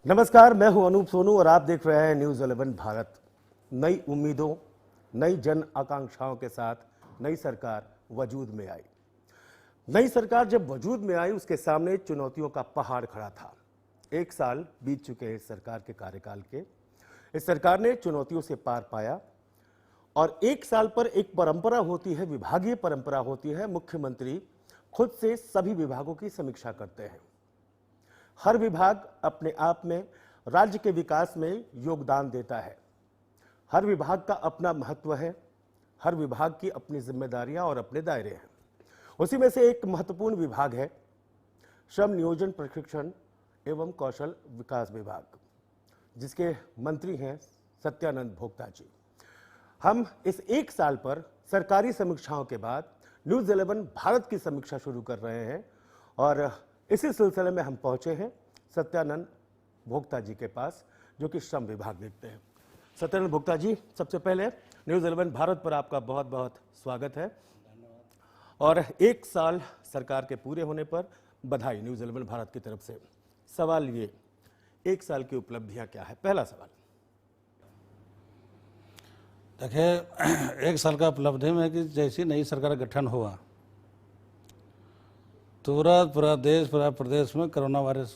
नमस्कार, मैं हूं अनूप सोनू और आप देख रहे हैं न्यूज़ 11 भारत। नई उम्मीदों, नई जन आकांक्षाओं के साथ नई सरकार वजूद में आई। नई सरकार जब वजूद में आई, उसके सामने चुनौतियों का पहाड़ खड़ा था। 1 साल बीत चुके हैं इस सरकार के कार्यकाल के। इस सरकार ने चुनौतियों से पार पाया और 1 साल पर एक परंपरा होती है, विभागीय परंपरा होती है। मुख्यमंत्री खुद से सभी विभागों की समीक्षा करते हैं। हर विभाग अपने आप में राज्य के विकास में योगदान देता है। हर विभाग का अपना महत्व है, हर विभाग की अपनी जिम्मेदारियां और अपने दायरे हैं। उसी में से एक महत्वपूर्ण विभाग है श्रम नियोजन प्रशिक्षण एवं कौशल विकास विभाग, जिसके मंत्री हैं सत्यानंद भोक्ता जी। हम इस 1 साल पर सरकारी समीक्षाओं के बाद न्यूज़ 11 भारत की समीक्षा शुरू कर रहे हैं और इसी सिलसिले में हम पहुंचे हैं सत्यानंद भोक्ता जी के पास, जो कि श्रम विभाग देखते हैं। सत्यानंद भोक्ता जी, सबसे पहले न्यूज़ 11 भारत पर आपका बहुत बहुत स्वागत है और 1 साल सरकार के पूरे होने पर बधाई न्यूज़ 11 भारत की तरफ से। सवाल ये, 1 साल की उपलब्धियां क्या है? पहला सवाल। देखिए, 1 साल का उपलब्धि में कि जैसी नई सरकार का गठन हुआ, तुरंत पूरा देश, पूरा प्रदेश में कोरोना वायरस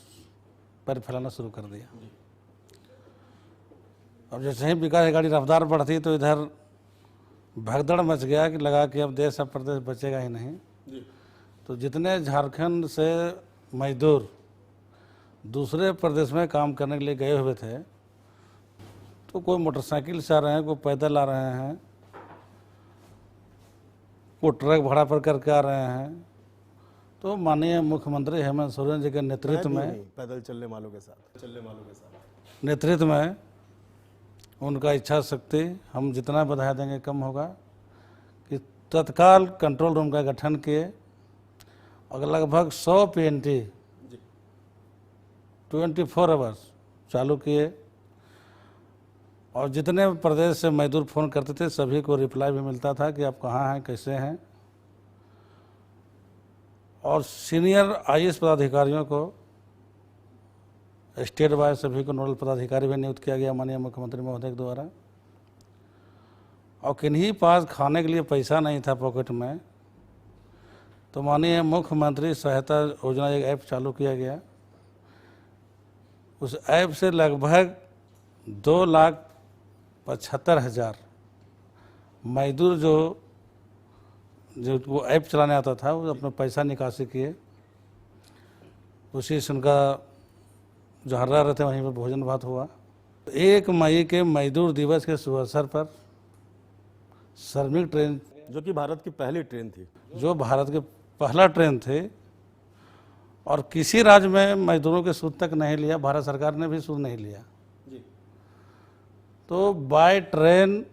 पर फैलाना शुरू कर दिया। अब जैसे ही विकास की गाड़ी रफ्तार बढ़ती तो इधर भगदड़ मच गया कि लगा कि अब देश, अब प्रदेश बचेगा ही नहीं। तो जितने झारखंड से मजदूर दूसरे प्रदेश में काम करने के लिए गए हुए थे, तो कोई मोटरसाइकिल से आ रहे हैं, कोई पैदल आ रहे हैं, कोई ट्रक भाड़ा पर करके आ रहे हैं। तो माननीय मुख्यमंत्री हेमंत सोरेन जी के नेतृत्व में, पैदल चलने वालों के साथ नेतृत्व में उनका इच्छा शक्ति, हम जितना बधाई देंगे कम होगा, कि तत्काल कंट्रोल रूम का गठन किए और लगभग 100 PNT 24 आवर्स चालू किए और जितने प्रदेश से मजदूर फ़ोन करते थे सभी को रिप्लाई भी मिलता था कि आप कहाँ हैं, कैसे हैं। और सीनियर IAS पदाधिकारियों को स्टेट वाइज सभी को नोडल पदाधिकारी भी नियुक्त किया गया माननीय मुख्यमंत्री महोदय के द्वारा। और किन्हीं पास खाने के लिए पैसा नहीं था पॉकेट में, तो माननीय मुख्यमंत्री सहायता योजना एक ऐप चालू किया गया। उस ऐप से लगभग 2,75,000 मजदूर जो वो ऐप चलाने आता था, वो अपना पैसा निकासी किए। उसी से उनका जहाँ रह रहे थे वहीं पर भोजन भात हुआ। 1 मई के मजदूर दिवस के शुभ अवसर पर श्रमिक ट्रेन, जो कि भारत की पहली ट्रेन थी, जो भारत के पहला ट्रेन थे और किसी राज्य में मजदूरों के सूद तक नहीं लिया, भारत सरकार ने भी सूद नहीं लिया। तो बाय ट्रेन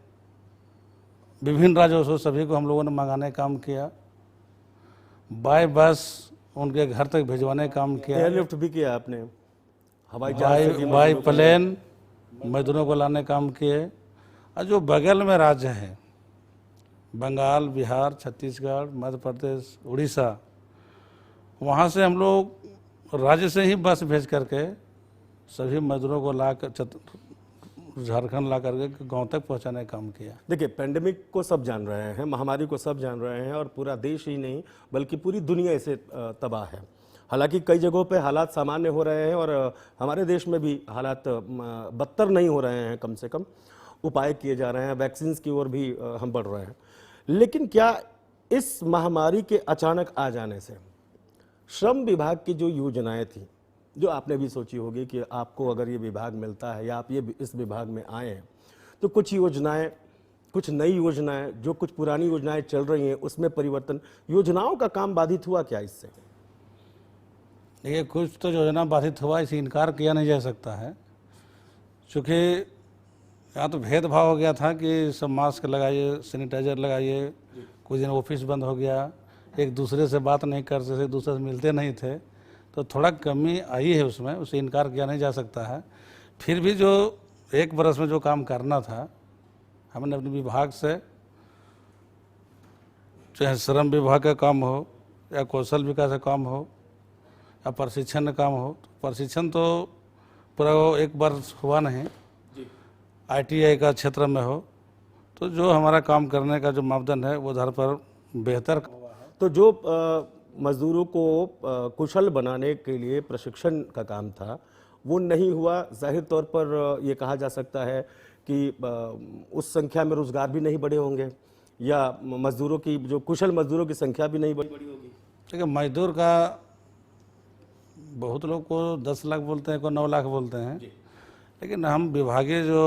विभिन्न राज्यों से सभी को हम लोगों ने मंगाने का काम किया। बाय बस उनके घर तक भिजवाने का काम किया। एयरलिफ्ट भी किया आपने, हवाई जहाज से भी बाय प्लेन मजदूरों को लाने का काम किए। और जो बगल में राज्य है, बंगाल, बिहार, छत्तीसगढ़, मध्य प्रदेश, उड़ीसा, वहाँ से हम लोग राज्य से ही बस भेज करके सभी मजदूरों को ला कर झारखंड ला करके गांव तक पहुंचाने का काम किया। देखिए, पेंडेमिक को सब जान रहे हैं, महामारी को सब जान रहे हैं और पूरा देश ही नहीं बल्कि पूरी दुनिया इसे तबाह है। हालांकि कई जगहों पे हालात सामान्य हो रहे हैं और हमारे देश में भी हालात बदतर नहीं हो रहे हैं। कम से कम उपाय किए जा रहे हैं, वैक्सीन की ओर भी हम बढ़ रहे हैं। लेकिन क्या इस महामारी के अचानक आ जाने से श्रम विभाग की जो योजनाएं थी, जो आपने भी सोची होगी कि आपको अगर ये विभाग मिलता है या आप ये इस विभाग में आए हैं, तो कुछ योजनाएं, कुछ नई योजनाएं, जो कुछ पुरानी योजनाएं चल रही हैं उसमें परिवर्तन, योजनाओं का काम बाधित हुआ क्या इससे? देखिए, कुछ तो योजना बाधित हुआ, इसे इनकार किया नहीं जा सकता है। चूँकि यहाँ तो भेदभाव हो गया था कि सब मास्क लगाइए, सैनिटाइजर लगाइए, कुछ दिन ऑफिस बंद हो गया, एक दूसरे से बात नहीं कर सकते, एक दूसरे से मिलते नहीं थे, तो थोड़ा कमी आई है उसमें, उसे इनकार किया नहीं जा सकता है। फिर भी जो 1 बरस में जो काम करना था, हमने अपने विभाग से, चाहे श्रम विभाग का काम हो या कौशल विकास का काम हो या प्रशिक्षण का काम हो, प्रशिक्षण तो पूरा वो एक वर्ष हुआ नहीं, ITI का क्षेत्र में हो, तो जो हमारा काम करने का जो मापदंड है वो आधार पर बेहतर। तो जो मजदूरों को कुशल बनाने के लिए प्रशिक्षण का काम था वो नहीं हुआ। जाहिर तौर पर ये कहा जा सकता है कि उस संख्या में रोजगार भी नहीं बढ़े होंगे या मजदूरों की जो कुशल मजदूरों की संख्या भी नहीं बढ़ी होगी। ठीक है, मजदूर का बहुत लोग को 10 लाख बोलते हैं, को 9 लाख बोलते हैं, लेकिन हम विभागीय जो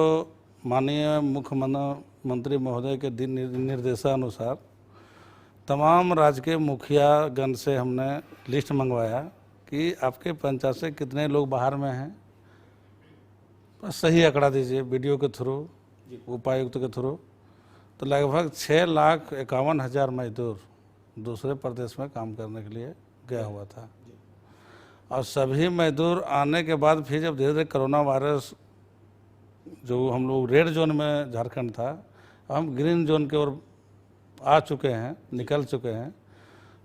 माननीय मुख्यमंत्री महोदय के निर्देशानुसार तमाम राज्य के मुखियागण से हमने लिस्ट मंगवाया कि आपके पंचायत से कितने लोग बाहर में हैं, बस सही आंकड़ा दीजिए BDO के थ्रू, उपायुक्त के थ्रू। तो लगभग 6,51,000 मजदूर दूसरे प्रदेश में काम करने के लिए गया हुआ था। और सभी मजदूर आने के बाद फिर जब धीरे धीरे कोरोना वायरस, जो हम लोग रेड जोन में झारखंड था, हम ग्रीन जोन की ओर आ चुके हैं, निकल चुके हैं।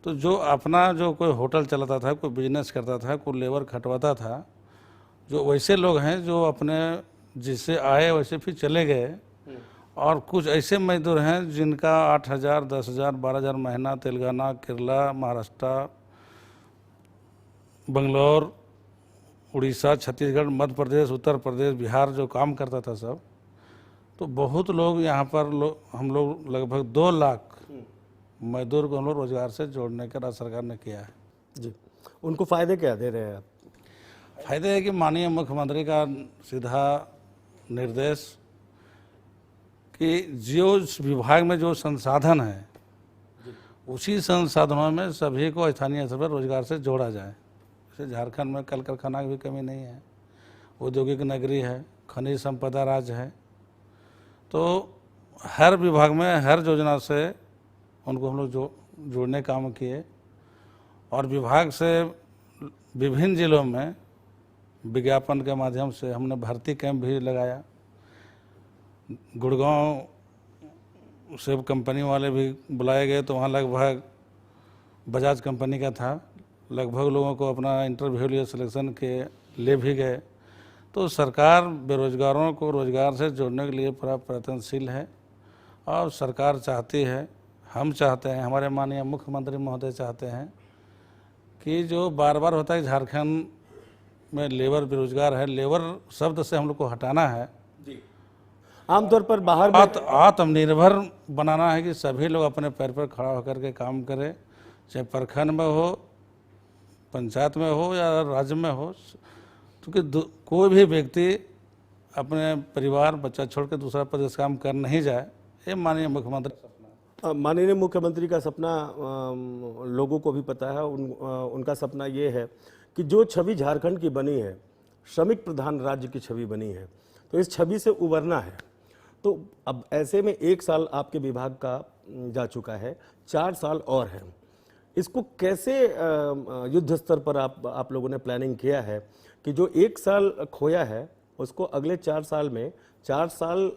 तो जो अपना जो कोई होटल चलाता था, कोई बिजनेस करता था, कोई लेबर खटवाता था, जो वैसे लोग हैं जो अपने जिससे आए वैसे फिर चले गए। और कुछ ऐसे मजदूर हैं जिनका 8,000, 10,000, 12,000 महीना तेलंगाना, केरला, महाराष्ट्र, बंगलौर, उड़ीसा, छत्तीसगढ़, मध्य प्रदेश, उत्तर प्रदेश, बिहार जो काम करता था सब। तो बहुत लोग यहाँ पर हम लोग लगभग 2 लाख मजदूर को हम लोग रोजगार से जोड़ने का राज्य सरकार ने किया है। जी, उनको फायदे क्या दे रहे हैं आप? फायदे है कि माननीय मुख्यमंत्री का सीधा निर्देश कि जो विभाग में जो संसाधन है उसी संसाधनों में सभी को स्थानीय स्तर पर रोजगार से जोड़ा जाए। जैसे झारखंड में कल कारखाना की भी कमी नहीं है, औद्योगिक नगरी है, खनिज संपदा राज्य है। तो हर विभाग में हर योजना से उनको हम लोग जोड़ने काम किए। और विभाग से विभिन्न जिलों में विज्ञापन के माध्यम से हमने भर्ती कैंप भी लगाया। गुड़गांव से कंपनी वाले भी बुलाए गए, तो वहाँ लगभग बजाज कंपनी का था, लगभग लोगों को अपना इंटरव्यू लिए, सिलेक्शन के ले भी गए। तो सरकार बेरोजगारों को रोजगार से जोड़ने के लिए पूरा प्रयत्नशील है। और सरकार चाहती है, हम चाहते हैं, हमारे माननीय मुख्यमंत्री महोदय चाहते हैं कि जो बार बार होता है झारखंड में लेबर बेरोजगार है, लेबर शब्द से हम लोग को हटाना है। आमतौर पर बाहर में आत्मनिर्भर बनाना है कि सभी लोग अपने पैर पर खड़ा होकर के काम करें, चाहे प्रखंड में हो, पंचायत में हो या राज्य में हो। क्योंकि कोई भी व्यक्ति अपने परिवार बच्चा छोड़ के दूसरा प्रदेश काम कर नहीं जाए, ये माननीय मुख्यमंत्री का सपना है। माननीय मुख्यमंत्री का सपना लोगों को भी पता है। उनका सपना ये है कि जो छवि झारखंड की बनी है, श्रमिक प्रधान राज्य की छवि बनी है, तो इस छवि से उबरना है। तो अब ऐसे में 1 साल आपके विभाग का जा चुका है, 4 साल और है। इसको कैसे युद्ध स्तर पर आप लोगों ने प्लानिंग किया है कि जो 1 साल खोया है उसको अगले 4 साल में, 4 साल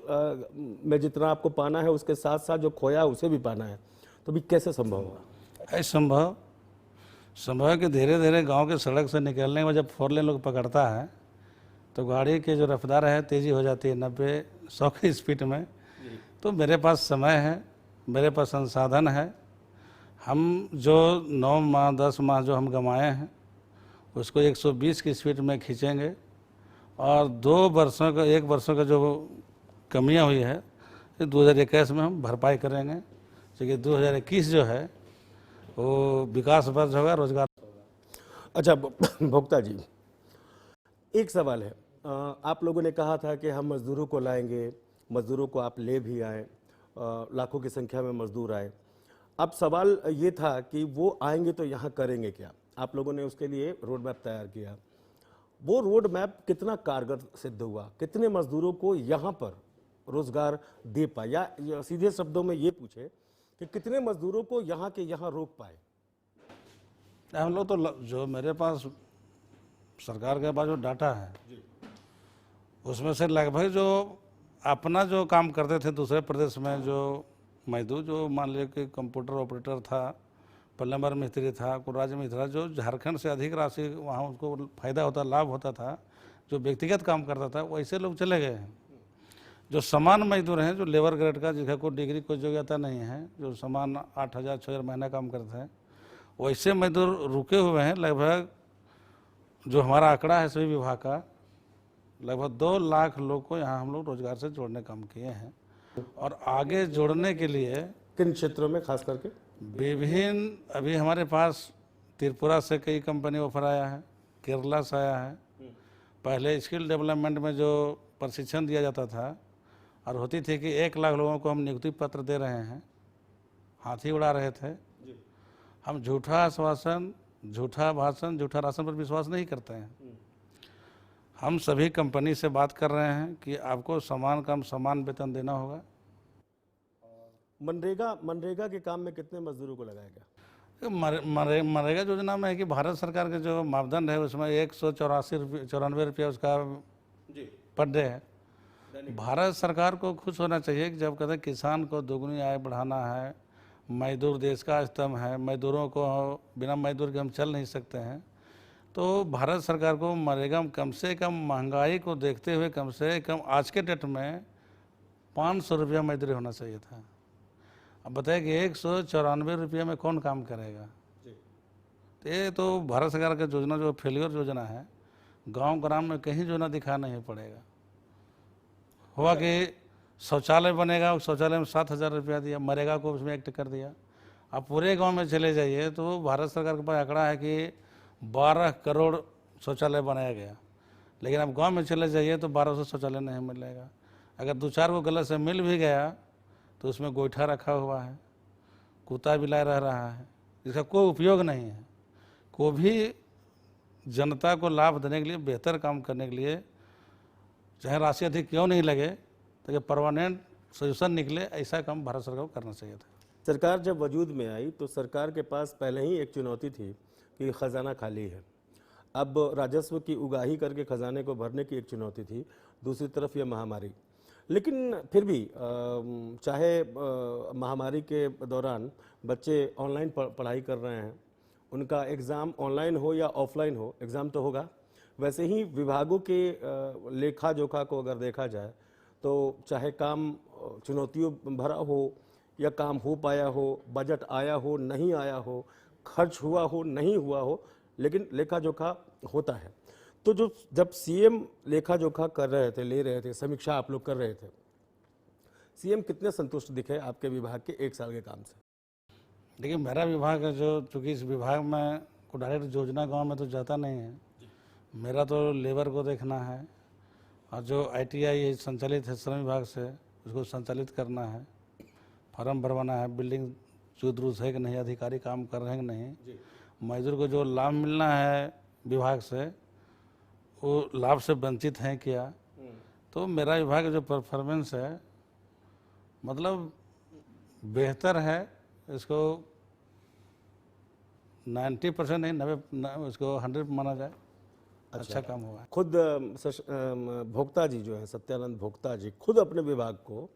में जितना आपको पाना है उसके साथ साथ जो खोया है उसे भी पाना है, तो भी कैसे संभव होगा? है संभव है कि धीरे धीरे गांव के सड़क से निकलने में जब 4 लेन लोग पकड़ता है तो गाड़ी की जो रफ्तार है तेज़ी हो जाती है 90-100 की स्पीड में। तो मेरे पास समय है, मेरे पास संसाधन है। हम जो 9 माह 10 माह जो हम गंवाए हैं उसको 120 की स्पीड में खींचेंगे। और 2 वर्षों का 1 वर्षों का जो कमियां हुई है 2021 में हम भरपाई करेंगे, क्योंकि 2021 जो है वो विकास वर्ष होगा, रोजगार होगा। अच्छा भोक्ता जी, एक सवाल है। आप लोगों ने कहा था कि हम मजदूरों को लाएंगे, मजदूरों को आप ले भी आए, लाखों की संख्या में मजदूर आए। अब सवाल ये था कि वो आएंगे तो यहाँ करेंगे क्या? आप लोगों ने उसके लिए रोड मैप तैयार किया। वो रोड मैप कितना कारगर सिद्ध हुआ? कितने मजदूरों को यहाँ पर रोजगार दे पाए? या सीधे शब्दों में ये पूछे कि कितने मजदूरों को यहाँ के यहाँ रोक पाए? हम लोग तो जो मेरे पास सरकार के पास जो डाटा है उसमें से लगभग जो अपना जो काम करते थे दूसरे प्रदेश में जो मजदूर, जो मान लीजिए कि कंप्यूटर ऑपरेटर था, प्लम्बर मिस्त्री था, कोई राज्य मिस्त्री था, जो झारखंड से अधिक राशि वहाँ उसको फायदा होता, लाभ होता था, जो व्यक्तिगत काम करता था वैसे लोग चले गए हैं। जो समान मजदूर हैं, जो लेबर ग्रेड का, जिसका कोई डिग्री कोई योग्यता नहीं है, जो समान 8,000 6,000 महीना काम करते हैं, वैसे मजदूर रुके हुए हैं। लगभग जो हमारा आंकड़ा है सभी विभाग का, लगभग 2 लाख लोग को यहाँ हम लोग रोजगार से जोड़ने काम किए हैं। और आगे जोड़ने के लिए किन क्षेत्रों में खास करके? विभिन्न, अभी हमारे पास त्रिपुरा से कई कंपनी ऑफर आया है, केरला से आया है। पहले स्किल डेवलपमेंट में जो प्रशिक्षण दिया जाता था और होती थी कि 1 लाख लोगों को हम नियुक्ति पत्र दे रहे हैं, हाथी उड़ा रहे थे। हम झूठा आश्वासन, झूठा भाषण, झूठा राशन पर विश्वास नहीं करते हैं। हम सभी कंपनी से बात कर रहे हैं कि आपको समान काम समान वेतन देना होगा। मनरेगा के काम में कितने मजदूरों को लगाया गया? मनरेगा योजना में है कि भारत सरकार के जो मापदंड है उसमें 194 रुपया उसका पर डे है। भारत सरकार को खुश होना चाहिए कि जब कहते हैं किसान को दोगुनी आय बढ़ाना है, मजदूर देश का स्तंभ है, मजदूरों को बिना मजदूर के हम चल नहीं सकते हैं, तो भारत सरकार को मनरेगा में कम से कम महंगाई को देखते हुए कम से कम आज के डेट में 500 रुपया मजदूरी होना चाहिए था। अब बताइए कि 194 रुपये में कौन काम करेगा? तो ये तो भारत सरकार का योजना जो फेलियर योजना है, गांव ग्राम में कहीं योजना दिखा नहीं पड़ेगा। हुआ कि शौचालय बनेगा, उस शौचालय में 7,000 रुपया दिया, मरेगा को उसमें एक्ट कर दिया। अब पूरे गांव में चले जाइए तो भारत सरकार के पास आंकड़ा है कि 12 करोड़ शौचालय बनाया गया, लेकिन अब गांव में चले जाइए तो 1200 शौचालय नहीं मिलेगा। अगर 2-4 को गलत से मिल भी गया तो उसमें गोईठा रखा हुआ है, कुत्ता बिलाई रह रहा है, इसका कोई उपयोग नहीं है। को भी जनता को लाभ देने के लिए, बेहतर काम करने के लिए, चाहे राशि अधिक क्यों नहीं लगे, ताकि परमानेंट सोल्यूशन निकले, ऐसा काम भारत सरकार को करना चाहिए था। सरकार जब वजूद में आई तो सरकार के पास पहले ही एक चुनौती थी कि खजाना खाली है। अब राजस्व की उगाही करके खजाने को भरने की एक चुनौती थी, दूसरी तरफ यह महामारी। लेकिन फिर भी चाहे महामारी के दौरान बच्चे ऑनलाइन पढ़ाई कर रहे हैं, उनका एग्ज़ाम ऑनलाइन हो या ऑफलाइन हो, एग्ज़ाम तो होगा। वैसे ही विभागों के लेखा जोखा को अगर देखा जाए तो चाहे काम चुनौतियों भरा हो या काम हो पाया हो, बजट आया हो नहीं आया हो, खर्च हुआ हो नहीं हुआ हो, लेकिन लेखा जोखा होता है। तो जब सीएम लेखा जोखा कर रहे थे, ले रहे थे, समीक्षा आप लोग कर रहे थे, सीएम कितने संतुष्ट दिखे आपके विभाग के 1 साल के काम से? देखिए, मेरा विभाग है जो, चूँकि इस विभाग में को डायरेक्ट योजना गांव में तो जाता नहीं है, मेरा तो लेबर को देखना है, और जो ITI संचालित है श्रम विभाग से, उसको संचालित करना है, फॉर्म भरवाना है, बिल्डिंग दुरुस्त है कि नहीं, अधिकारी काम कर रहे हैं कि नहीं, मजदूर को जो लाभ मिलना है विभाग से, वो लाभ से वंचित हैं क्या। तो मेरा विभाग का जो परफॉर्मेंस है, मतलब बेहतर है, इसको 90% नहीं, 90, इसको 100 माना जाए। अच्छा काम हुआ है। खुद भोक्ता जी जो है, सत्यानंद भोक्ता जी, खुद अपने विभाग को,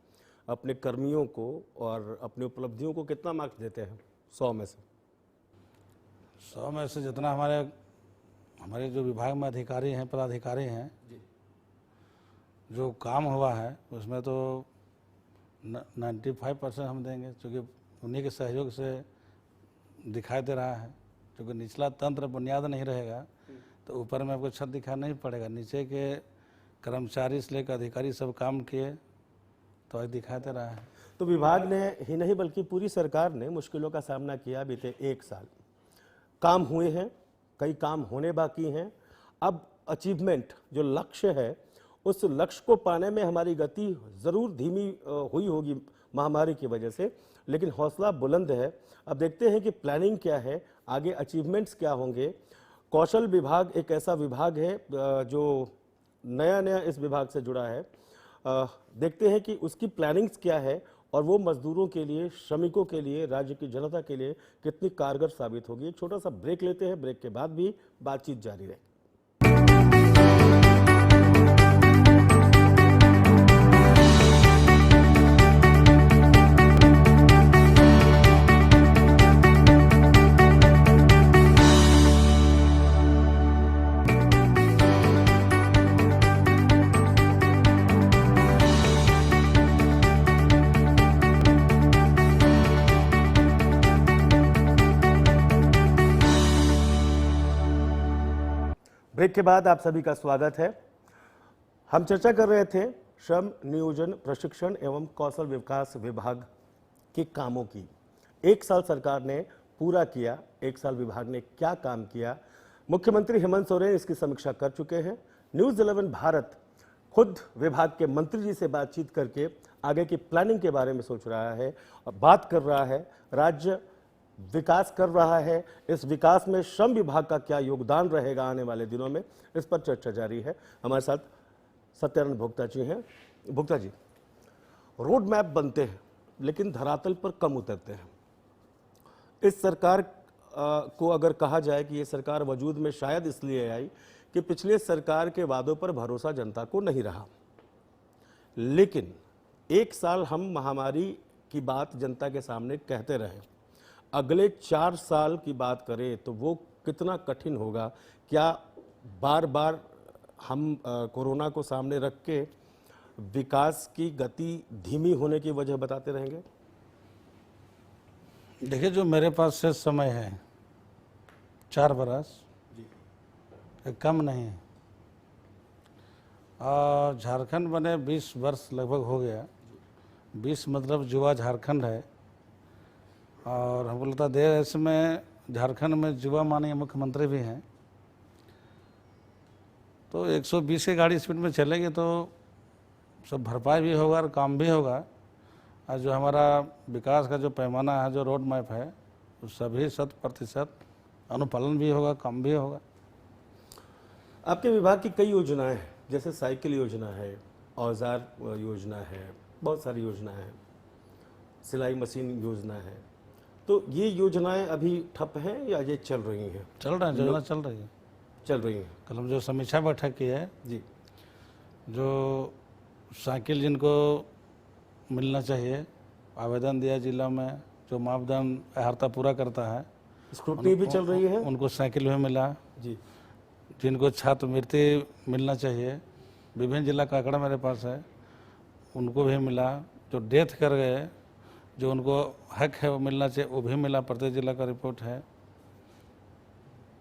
अपने कर्मियों को और अपनी उपलब्धियों को कितना मार्क्स देते हैं 100 में से? 100 में से जितना हमारे जो विभाग में अधिकारी हैं, पदाधिकारी हैं, जो काम हुआ है उसमें तो 95% हम देंगे, क्योंकि उन्हीं के सहयोग से दिखाई दे रहा है। क्योंकि निचला तंत्र बुनियाद नहीं रहेगा तो ऊपर में आपको छत दिखा नहीं पड़ेगा। नीचे के कर्मचारी से लेकर अधिकारी सब काम किए तो आज दिखाई दे रहा है। तो विभाग ने ही नहीं बल्कि पूरी सरकार ने मुश्किलों का सामना किया बीते 1 साल। काम हुए हैं, कई काम होने बाकी हैं। अब अचीवमेंट जो लक्ष्य है, उस लक्ष्य को पाने में हमारी गति ज़रूर धीमी हुई होगी महामारी की वजह से, लेकिन हौसला बुलंद है। अब देखते हैं कि प्लानिंग क्या है, आगे अचीवमेंट्स क्या होंगे। कौशल विभाग एक ऐसा विभाग है जो नया इस विभाग से जुड़ा है। देखते हैं कि उसकी प्लानिंग्स क्या है और वो मजदूरों के लिए, श्रमिकों के लिए, राज्य की जनता के लिए कितनी कारगर साबित होगी। एक छोटा सा ब्रेक लेते हैं, ब्रेक के बाद भी बातचीत जारी रहेगी। ब्रेक के बाद आप सभी का स्वागत है। हम चर्चा कर रहे थे श्रम नियोजन प्रशिक्षण एवं कौशल विकास विभाग के कामों की। एक साल सरकार ने पूरा किया, एक साल विभाग ने क्या काम किया, मुख्यमंत्री हेमंत सोरेन इसकी समीक्षा कर चुके हैं। न्यूज़ 11 भारत खुद विभाग के मंत्री जी से बातचीत करके आगे की प्लानिंग के बारे में सोच रहा है और बात कर रहा है। राज्य विकास कर रहा है, इस विकास में श्रम विभाग का क्या योगदान रहेगा आने वाले दिनों में, इस पर चर्चा जारी है। हमारे साथ सत्यानंद भोक्ता जी हैं। भोक्ता जी, रोड मैप बनते हैं लेकिन धरातल पर कम उतरते हैं। इस सरकार को अगर कहा जाए कि ये सरकार वजूद में शायद इसलिए आई कि पिछले सरकार के वादों पर भरोसा जनता को नहीं रहा, लेकिन एक साल हम महामारी की बात जनता के सामने कहते रहे। अगले 4 साल की बात करें तो वो कितना कठिन होगा? क्या बार बार हम कोरोना को सामने रख के विकास की गति धीमी होने की वजह बताते रहेंगे? देखिए, जो मेरे पास से समय है 4 बरस, ये कम नहीं है। और झारखंड बने 20 वर्ष लगभग हो गया। 20 मतलब युवा झारखंड है। और हमको लगता है देश में झारखंड में युवा माननीय मुख्यमंत्री भी हैं। तो 120 की गाड़ी स्पीड में चलेंगे तो सब भरपाई भी होगा और काम भी होगा। और जो हमारा विकास का जो पैमाना है, जो रोड मैप है, वो सभी 100% अनुपालन भी होगा, काम भी होगा। आपके विभाग की कई योजनाएं हैं, जैसे साइकिल योजना है, औजार योजना है, बहुत सारी योजनाएं हैं, सिलाई मशीन योजना है। तो ये योजनाएं अभी ठप हैं या ये चल रही हैं? चल रहा है, योजना चल रही है। चल रही हैं। कल हम जो समीक्षा बैठक की है, जी, जो साइकिल जिनको मिलना चाहिए, आवेदन दिया जिला में, जो मापदंड अहर्ता पूरा करता है, स्क्रूटनी भी चल रही है। उनको साइकिल भी मिला। जी, जिनको छात्रवृत्ति मिलना चाहिए, विभिन्न जिला का आंकड़ा मेरे पास है, उनको भी मिला। जो डेथ कर गए, जो उनको हक है वो मिलना चाहिए, वो भी मिला। प्रत्येक जिला का रिपोर्ट है।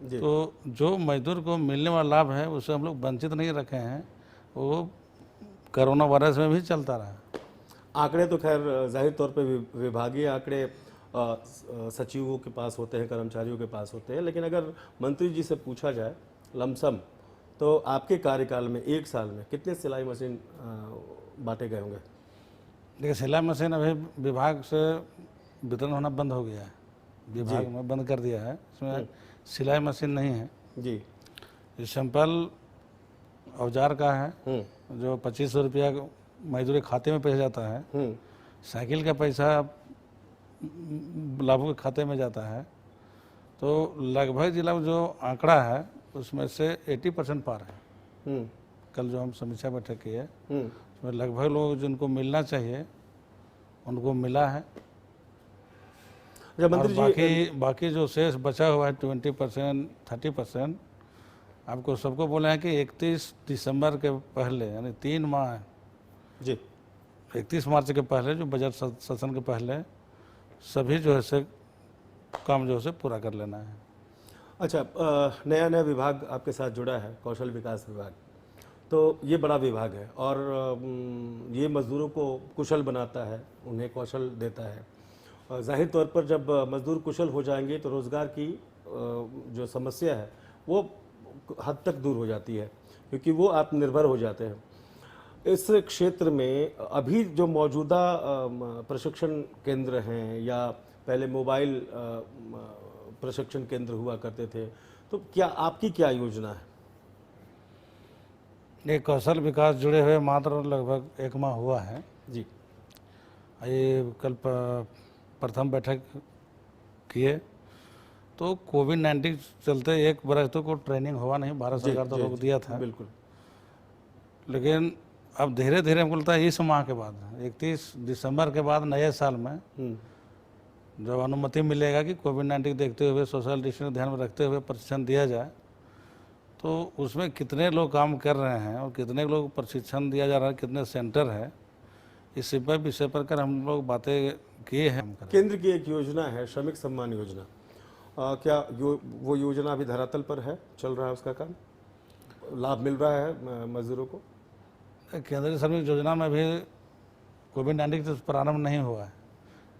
जी। तो जो मजदूर को मिलने वाला लाभ है उससे हम लोग वंचित नहीं रखे हैं। वो कोरोना वायरस में भी चलता रहा। आंकड़े तो खैर जाहिर तौर पे विभागीय आंकड़े सचिवों के पास होते हैं, कर्मचारियों के पास होते हैं, लेकिन अगर मंत्री जी से पूछा जाए लमसम, तो आपके कार्यकाल में 1 साल में कितने सिलाई मशीन बांटे गए होंगे? देखिए, सिलाई मशीन अभी विभाग से वितरण होना बंद हो गया है। विभाग में बंद कर दिया है। इसमें सिलाई मशीन नहीं है जी। ये सिंपल औजार का है, जो 2500 रुपया मजदूरी खाते में पैसा जाता है। साइकिल का पैसा लाभों के खाते में जाता है। तो लगभग जिला में जो आंकड़ा है उसमें से 80% पार है। कल जो हम समीक्षा बैठक की है, उसमें लगभग लोग जिनको मिलना चाहिए उनको मिला है। और बाकी जो शेष बचा हुआ है 20% 30%, आपको सबको बोला है कि 31 दिसंबर के पहले, यानी 3 माह जी, 31 मार्च के पहले, जो बजट सत्र के पहले सभी जो है से काम जो है से पूरा कर लेना है। अच्छा, नया विभाग आपके साथ जुड़ा है, कौशल विकास विभाग। तो ये बड़ा विभाग है और ये मजदूरों को कुशल बनाता है, उन्हें कौशल देता है। जाहिर तौर पर जब मजदूर कुशल हो जाएंगे तो रोज़गार की जो समस्या है वो हद तक दूर हो जाती है, क्योंकि वो आत्मनिर्भर हो जाते हैं। इस क्षेत्र में अभी जो मौजूदा प्रशिक्षण केंद्र हैं या पहले मोबाइल प्रशिक्षण केंद्र हुआ करते थे, तो क्या आपकी क्या योजना है? ये कौशल विकास जुड़े हुए मात्र लगभग 1 माह हुआ है जी। ये कल प्रथम बैठक किए तो कोविड-19 चलते 1 बरस तो कोई ट्रेनिंग हुआ नहीं। भारत सरकार तो रोक दिया था। बिल्कुल। लेकिन अब धीरे धीरे हमको लगता है इस माह के बाद 31 दिसंबर के बाद नए साल में जब अनुमति मिलेगा कि कोविड-19 देखते हुए, सोशल डिस्टेंस ध्यान में रखते हुए प्रशिक्षण दिया जाए, तो उसमें कितने लोग काम कर रहे हैं और कितने लोग प्रशिक्षण दिया जा रहा है, कितने सेंटर है, इस विषय पर कर हम लोग बातें किए हैं। केंद्र की एक योजना है श्रमिक सम्मान योजना, क्या वो योजना अभी धरातल पर है, चल रहा है उसका काम? लाभ मिल रहा है मजदूरों को? केंद्रीय श्रमिक योजना में भी कोविड-19 से प्रारंभ नहीं हुआ है,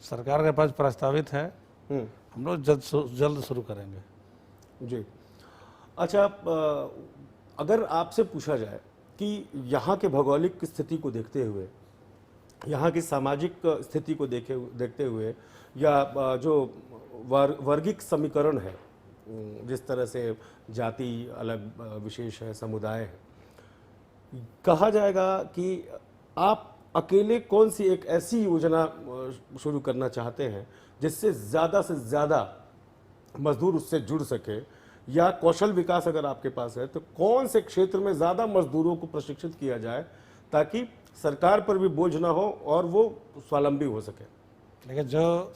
सरकार के पास प्रस्तावित है, हम लोग जल्द शुरू करेंगे। जी। अच्छा, अगर आपसे पूछा जाए कि यहाँ के भौगोलिक स्थिति को देखते हुए, यहाँ की सामाजिक स्थिति को देखते हुए, या जो वर्गिक समीकरण है, जिस तरह से जाति अलग विशेष है, समुदाय है, कहा जाएगा कि आप अकेले कौन सी एक ऐसी योजना शुरू करना चाहते हैं जिससे ज़्यादा मजदूर उससे जुड़ सके, या कौशल विकास अगर आपके पास है तो कौन से क्षेत्र में ज़्यादा मजदूरों को प्रशिक्षित किया जाए ताकि सरकार पर भी बोझ ना हो और वो स्वावलंबी हो सके? लेकिन जो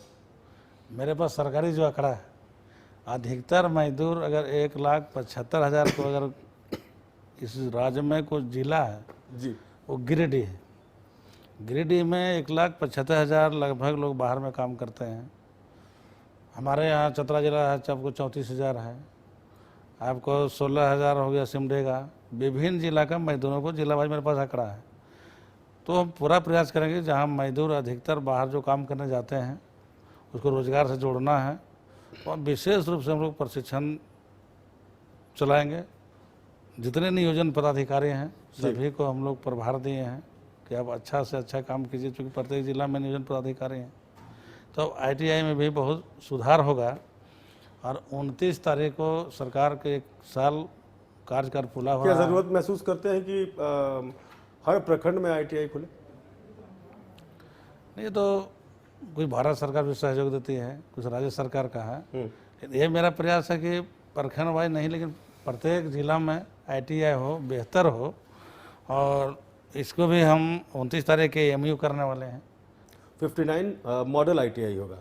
मेरे पास सरकारी जो आंकड़ा है, अधिकतर मजदूर अगर 1,75,000 को अगर इस राज्य में कोई जिला है जी, वो गिरिडीह है। गिरिडीह में 1,75,000 लगभग लोग बाहर में काम करते हैं। हमारे यहाँ चतरा जिला है, आपको 34,000 है, आपको 16,000 हो गया सिमडेगा। विभिन्न जिला का मजदूरों को जिला वाइज मेरे पास आंकड़ा है। तो हम पूरा प्रयास करेंगे जहाँ मजदूर अधिकतर बाहर जो काम करने जाते हैं उसको रोजगार से जोड़ना है, और विशेष रूप से हम लोग प्रशिक्षण चलाएंगे। जितने नियोजन पदाधिकारी हैं सभी को हम लोग प्रभार दिए हैं कि आप अच्छा से अच्छा काम कीजिए, चूँकि प्रत्येक जिला में नियोजन पदाधिकारी हैं। तो ITI में भी बहुत सुधार होगा, और 29 तारीख को सरकार के 1 साल कार्यकाल पूरा हो क्या रहा है। जरूरत महसूस करते हैं कि हर प्रखंड में ITI खुले? नहीं, तो कुछ भारत सरकार भी सहयोग देती है, कुछ राज्य सरकार का है। ये मेरा प्रयास है कि प्रखंड वाइज नहीं, लेकिन प्रत्येक जिला में ITI हो, बेहतर हो, और इसको भी हम 29 तारीख के MU करने वाले हैं। 59 मॉडल ITI होगा।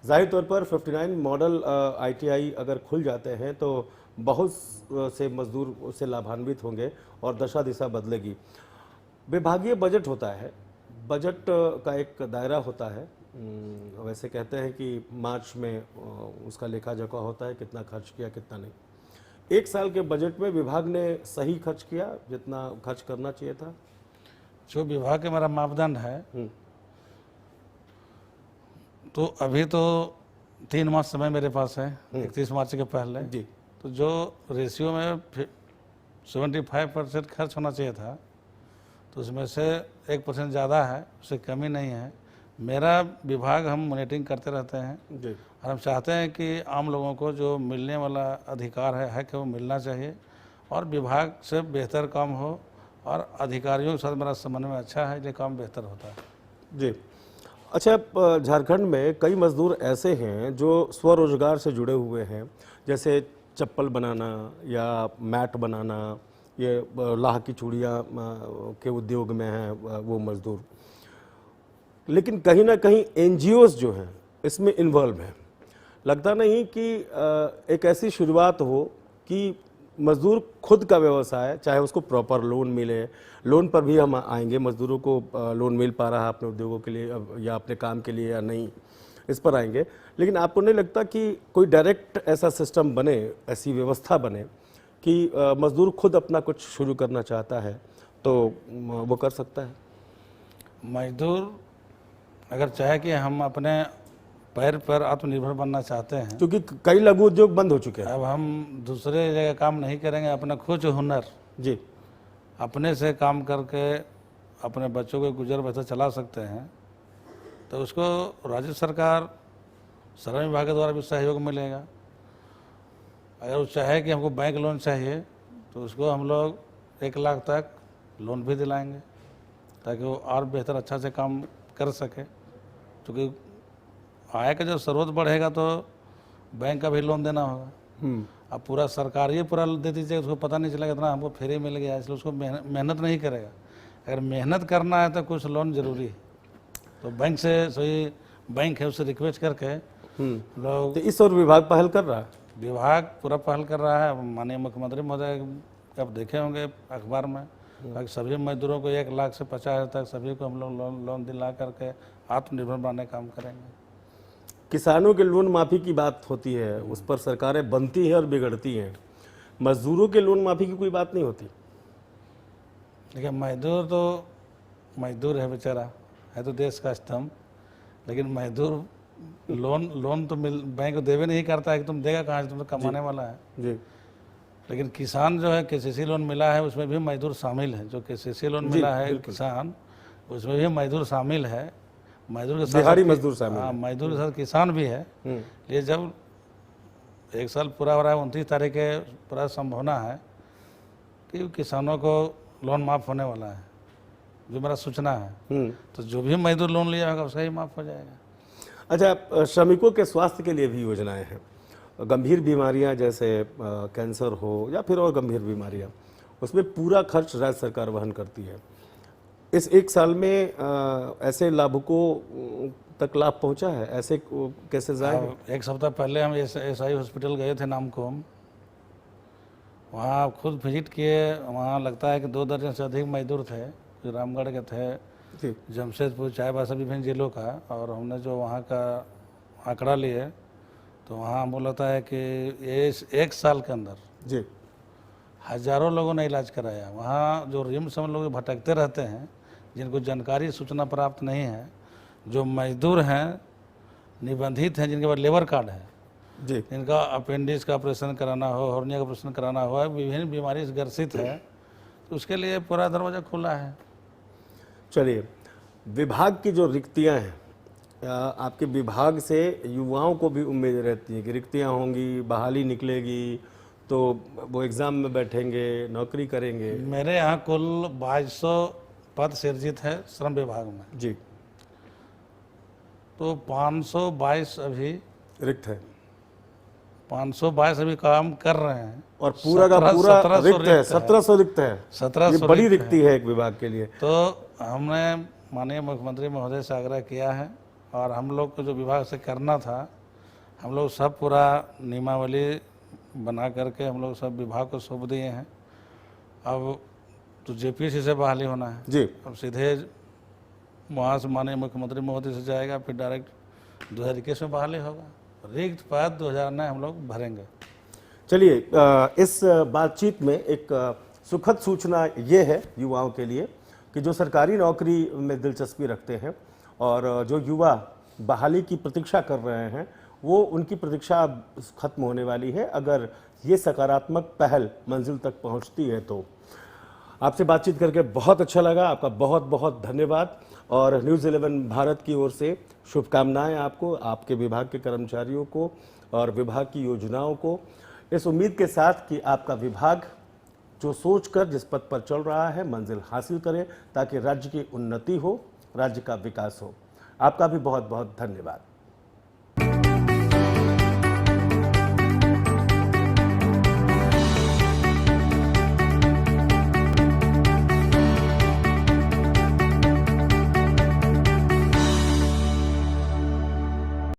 जाहिर तौर पर 59 मॉडल ITI अगर खुल जाते हैं तो बहुत से मजदूर उससे लाभान्वित होंगे और दशा दिशा बदलेगी। विभागीय बजट होता है, बजट का एक दायरा होता है। वैसे कहते हैं कि मार्च में उसका लेखा जोखा होता है, कितना खर्च किया कितना नहीं। 1 साल के बजट में विभाग ने सही खर्च किया जितना खर्च करना चाहिए था? जो विभाग के मेरा मापदंड है, तो अभी तो 3 मास समय मेरे पास है 31 मार्च के पहले जी। तो जो रेशियो में 75% खर्च होना चाहिए था, तो उसमें से 1% ज़्यादा है, उससे कमी नहीं है। मेरा विभाग हम मॉनिटरिंग करते रहते हैं जी। और हम चाहते हैं कि आम लोगों को जो मिलने वाला अधिकार है कि वो मिलना चाहिए, और विभाग से बेहतर काम हो, और अधिकारियों के साथ मेरा समन्वय अच्छा है, इसलिए काम बेहतर होता है। जी। अच्छा, झारखंड में कई मजदूर ऐसे हैं जो स्वरोजगार से जुड़े हुए हैं, जैसे चप्पल बनाना या मैट बनाना, ये लाह की चूड़ियाँ के उद्योग में हैं वो मजदूर। लेकिन कहीं ना कहीं NGOs जो हैं इसमें इन्वॉल्व हैं। लगता नहीं कि एक ऐसी शुरुआत हो कि मजदूर खुद का व्यवसाय, चाहे उसको प्रॉपर लोन मिले, लोन पर भी हम आएंगे, मजदूरों को लोन मिल पा रहा है अपने उद्योगों के लिए या अपने काम के लिए या नहीं, इस पर आएंगे। लेकिन आपको नहीं लगता कि कोई डायरेक्ट ऐसा सिस्टम बने, ऐसी व्यवस्था बने कि मजदूर खुद अपना कुछ शुरू करना चाहता है तो वो कर सकता है? मजदूर अगर चाहे कि हम अपने पैर पर आत्मनिर्भर बनना चाहते हैं, क्योंकि कई लघु उद्योग बंद हो चुके हैं। अब हम दूसरे जगह काम नहीं करेंगे, अपना खुद हुनर जी। अपने से काम करके अपने बच्चों को गुजर बसर चला सकते हैं, तो उसको राज्य सरकार, श्रम विभाग के द्वारा भी सहयोग मिलेगा। अगर वो चाहे कि हमको बैंक लोन चाहिए तो उसको हम लोग 1 लाख तक लोन भी दिलाएंगे, ताकि वो और बेहतर अच्छा से काम कर सके। क्योंकि आय का जब स्रोत बढ़ेगा तो बैंक का भी लोन देना होगा। अब पूरा सरकार ये पूरा दे दीजिए, उसको पता नहीं चलेगा इतना हमको फ्री मिल गया, इसलिए उसको मेहनत नहीं करेगा। अगर मेहनत करना है तो कुछ लोन जरूरी है, तो बैंक से सही बैंक है उससे रिक्वेस्ट करके लोग। तो इस और विभाग पहल कर रहा है? विभाग पूरा पहल कर रहा है। माननीय मुख्यमंत्री महोदय आप देखे होंगे अखबार में, सभी मजदूरों को 1 लाख से 50,000 तक सभी को हम लोग लोन दिला करके आत्मनिर्भर बनाने का काम करेंगे। किसानों के लोन माफ़ी की बात होती है, उस पर सरकारें बनती हैं और बिगड़ती हैं। मजदूरों के लोन माफी की कोई बात नहीं होती? देखिए, मजदूर तो मजदूर है बेचारा, है तो देश का स्तंभ, लेकिन मजदूर लोन तो बैंक को देवे नहीं करता है कि तुम देगा कहाँ से, तुम तो कमाने वाला है। जी लेकिन किसान जो है केसीसी लोन मिला है उसमें भी मजदूर शामिल है। जो केसीसी लोन मिला है किसान, उसमें भी मजदूर शामिल है। मजदूर के साथ दिहाड़ी मजदूर शामिल हाँ, मजदूर के साथ किसान भी है। ये जब 1 साल पूरा हो रहा है, 29 तारीख के पूरा संभावना है कि किसानों को लोन माफ़ होने वाला है, जो मेरा सूचना है। तो जो भी मजदूर लोन लिया होगा उसका ही माफ़ हो जाएगा। अच्छा, श्रमिकों के स्वास्थ्य के लिए भी योजनाएं हैं। गंभीर बीमारियां जैसे कैंसर हो या फिर और गंभीर बीमारियां, उसमें पूरा खर्च राज्य सरकार वहन करती है। इस 1 साल में ऐसे लाभुकों तक लाभ पहुंचा है? ऐसे कैसे जाए? 1 सप्ताह पहले हम SI हॉस्पिटल गए थे नामकोम, वहाँ खुद विजिट किए। वहाँ लगता है कि 2 दर्जन से अधिक मजदूर थे जो रामगढ़ के थे, जी जमशेदपुर, चाईबासा, विभिन्न जिलों का। और हमने जो वहाँ का आंकड़ा लिए तो वहाँ हमको लगता है कि ये 1 साल के अंदर जी हजारों लोगों ने इलाज कराया। वहाँ जो रिम्स में लोग भटकते रहते हैं, जिनको जानकारी सूचना प्राप्त नहीं है, जो मजदूर हैं, निबंधित हैं, जिनके पास लेबर कार्ड है, जी जिनका अपेंडिक्स का ऑपरेशन कराना हो, हर्निया का ऑपरेशन कराना हो, विभिन्न बीमारी से ग्रसित है, तो उसके लिए पूरा दरवाज़ा खुला है। चलिए, विभाग की जो रिक्तियां हैं, आपके विभाग से युवाओं को भी उम्मीद रहती है कि रिक्तियां होंगी, बहाली निकलेगी, तो वो एग्ज़ाम में बैठेंगे, नौकरी करेंगे। मेरे यहाँ कुल 2200 पद सृजित है श्रम विभाग में, जी तो 522 अभी रिक्त है 522 अभी काम कर रहे हैं और पूरा का पूरा 1700 रिक्त है। 1700 रिक्त है। 1700 ये बड़ी रिक्त रिक्ति है एक विभाग के लिए। तो हमने माननीय मुख्यमंत्री महोदय से आग्रह किया है, और हम लोग को जो विभाग से करना था, हम लोग सब पूरा नियमावली बना करके हम लोग सब विभाग को सौंप दिए हैं। अब तो JPSC से बहाली होना है जी अब सीधे वहाँ से माननीय मुख्यमंत्री महोदय से जाएगा, फिर डायरेक्ट 2021 में बहाली होगा। रिक्त पद 2009 हम लोग भरेंगे। चलिए, इस बातचीत में एक सुखद सूचना ये है युवाओं के लिए कि जो सरकारी नौकरी में दिलचस्पी रखते हैं और जो युवा बहाली की प्रतीक्षा कर रहे हैं, वो उनकी प्रतीक्षा अब खत्म होने वाली है, अगर ये सकारात्मक पहल मंजिल तक पहुंचती है तो। आपसे बातचीत करके बहुत अच्छा लगा, आपका बहुत बहुत धन्यवाद। और न्यूज़ 11 भारत की ओर से शुभकामनाएं आपको, आपके विभाग के कर्मचारियों को और विभाग की योजनाओं को, इस उम्मीद के साथ कि आपका विभाग जो सोचकर जिस पथ पर चल रहा है मंजिल हासिल करे, ताकि राज्य की उन्नति हो, राज्य का विकास हो। आपका भी बहुत बहुत धन्यवाद।